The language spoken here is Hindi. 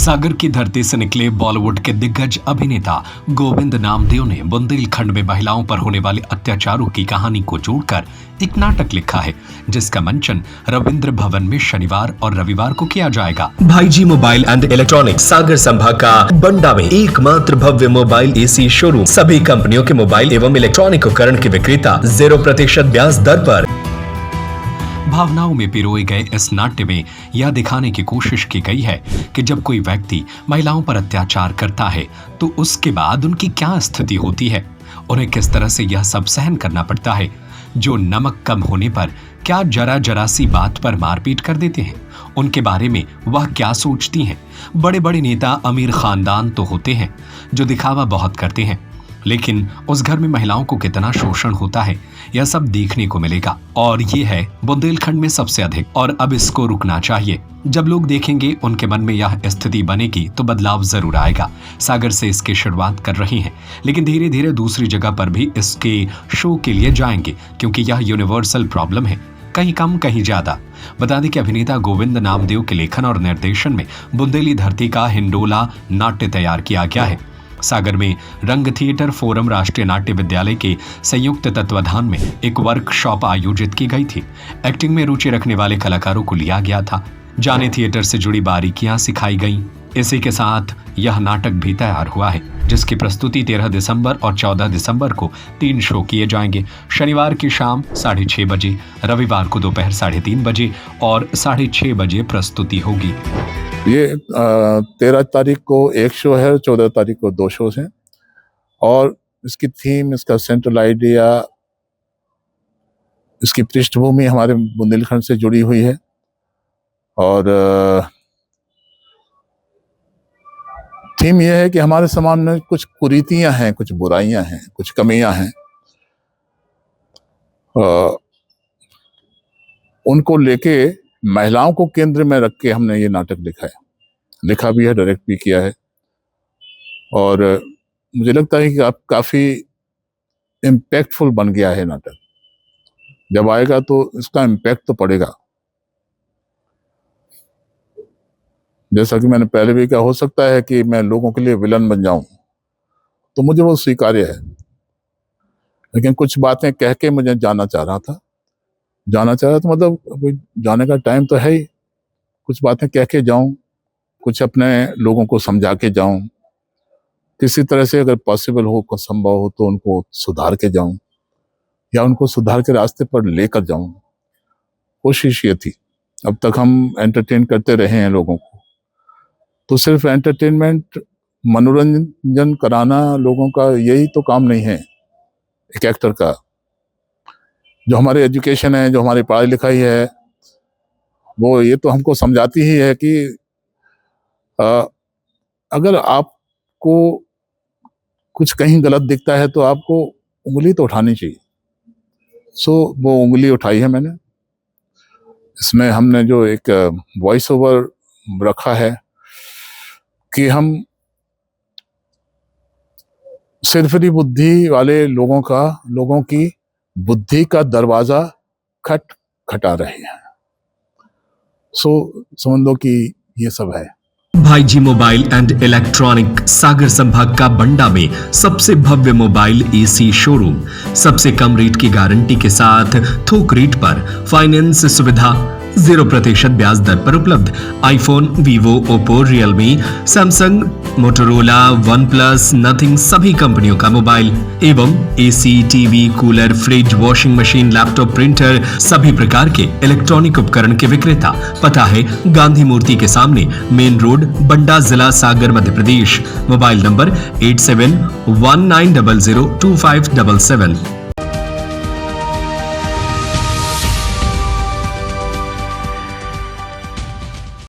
सागर की धरती से निकले बॉलीवुड के दिग्गज अभिनेता गोविंद नामदेव ने बुंदेलखंड में महिलाओं पर होने वाले अत्याचारों की कहानी को जोड़कर एक नाटक लिखा है, जिसका मंचन रविंद्र भवन में शनिवार और रविवार को किया जाएगा। भाईजी मोबाइल एंड इलेक्ट्रॉनिक्स सागर संभाग का बंडा में एकमात्र भव्य मोबाइल एसी शोरूम, सभी कंपनियों के मोबाइल एवं इलेक्ट्रॉनिक उपकरण के विक्रेता 0% ब्याज दर पर। भावनाओं में पिरोए गए इस नाट्य में यह दिखाने की कोशिश की गई है कि जब कोई व्यक्ति महिलाओं पर अत्याचार करता है तो उसके बाद उनकी क्या स्थिति होती है, उन्हें किस तरह से यह सब सहन करना पड़ता है। जो नमक कम होने पर क्या जरा सी बात पर मारपीट कर देते हैं, उनके बारे में वह क्या सोचती हैं। बड़े बड़े नेता अमीर खानदान तो होते हैं जो दिखावा बहुत करते हैं, लेकिन उस घर में महिलाओं को कितना शोषण होता है यह सब देखने को मिलेगा, और ये है बुंदेलखंड में सबसे अधिक। और अब इसको रुकना चाहिए। जब लोग देखेंगे उनके मन में यह स्थिति बनेगी तो बदलाव जरूर आएगा। सागर से इसकी शुरुआत कर रही हैं, लेकिन धीरे धीरे दूसरी जगह पर भी इसके शो के लिए जाएंगे, क्योंकि यह यूनिवर्सल प्रॉब्लम है, कहीं कम कहीं ज्यादा। बता दें कि अभिनेता गोविंद नामदेव के लेखन और निर्देशन में बुंदेली धरती का हिंडोला नाट्य तैयार किया गया है। सागर में रंग थिएटर फोरम राष्ट्रीय नाट्य विद्यालय के संयुक्त तत्वाधान में एक वर्कशॉप आयोजित की गई थी। एक्टिंग में रुचि रखने वाले कलाकारों को लिया गया था, जाने थिएटर से जुड़ी बारीकियां सिखाई गईं। इसी के साथ यह नाटक भी तैयार हुआ है, जिसकी प्रस्तुति 13 दिसंबर और 14 दिसंबर को 3 शो किए जाएंगे। शनिवार की शाम 6:30 बजे, रविवार को दोपहर 3:30 बजे और 6:30 बजे प्रस्तुति होगी। ये 13 तारीख को एक शो है, 14 तारीख को 2 शोज हैं। और इसकी थीम, इसका सेंट्रल आइडिया, इसकी पृष्ठभूमि हमारे बुंदेलखंड से जुड़ी हुई है। और थीम यह है कि हमारे समाज में कुछ कुरीतियां हैं, कुछ बुराइयां हैं, कुछ कमियां हैं। उनको लेके महिलाओं को केंद्र में रख के हमने ये नाटक लिखा है, लिखा भी है, डायरेक्ट भी किया है। और मुझे लगता है कि आप काफी इम्पैक्टफुल बन गया है नाटक। जब आएगा तो इसका इम्पैक्ट तो पड़ेगा। जैसा कि मैंने पहले भी कहा, हो सकता है कि मैं लोगों के लिए विलन बन जाऊं, तो मुझे वो स्वीकार्य है। लेकिन कुछ बातें कह के मुझे जाना चाह रहा था तो मतलब जाने का टाइम तो है ही। कुछ बातें कह के जाऊं, कुछ अपने लोगों को समझा के जाऊं, किसी तरह से अगर पॉसिबल हो, संभव हो तो उनको सुधार के जाऊं या उनको सुधार के रास्ते पर लेकर जाऊं। कोशिश ये थी। अब तक हम एंटरटेन करते रहे हैं लोगों को, तो सिर्फ एंटरटेनमेंट, मनोरंजन कराना लोगों का यही तो काम नहीं है एक एक्टर का। जो हमारी एजुकेशन है, जो हमारी पढ़ाई लिखाई है, वो ये तो हमको समझाती ही है कि अगर आपको कुछ कहीं गलत दिखता है तो आपको उंगली तो उठानी चाहिए। वो उंगली उठाई है मैंने। इसमें हमने जो एक वॉइस ओवर रखा है कि हम सिरफिरी बुद्धि वाले लोगों की बुद्धि का दरवाजा खटखटा रहे हैं। समझ लो कि ये सब है। भाईजी मोबाइल एंड इलेक्ट्रॉनिक सागर संभाग का बंडा में सबसे भव्य मोबाइल एसी शोरूम, सबसे कम रेट की गारंटी के साथ थोक रेट पर फाइनेंस सुविधा, 0% ब्याज दर पर उपलब्ध। IPhone, Vivo, Oppo, Realme, Samsung, Motorola, one plus, nothing सभी कंपनियों का मोबाइल एवं AC, TV, cooler, fridge, washing machine, laptop, printer सभी प्रकार के इलेक्ट्रॉनिक उपकरण के विक्रेता। पता है गांधी मूर्ति के सामने, मेन रोड, बंडा, जिला सागर, मध्य प्रदेश। Mobile number 8719002577।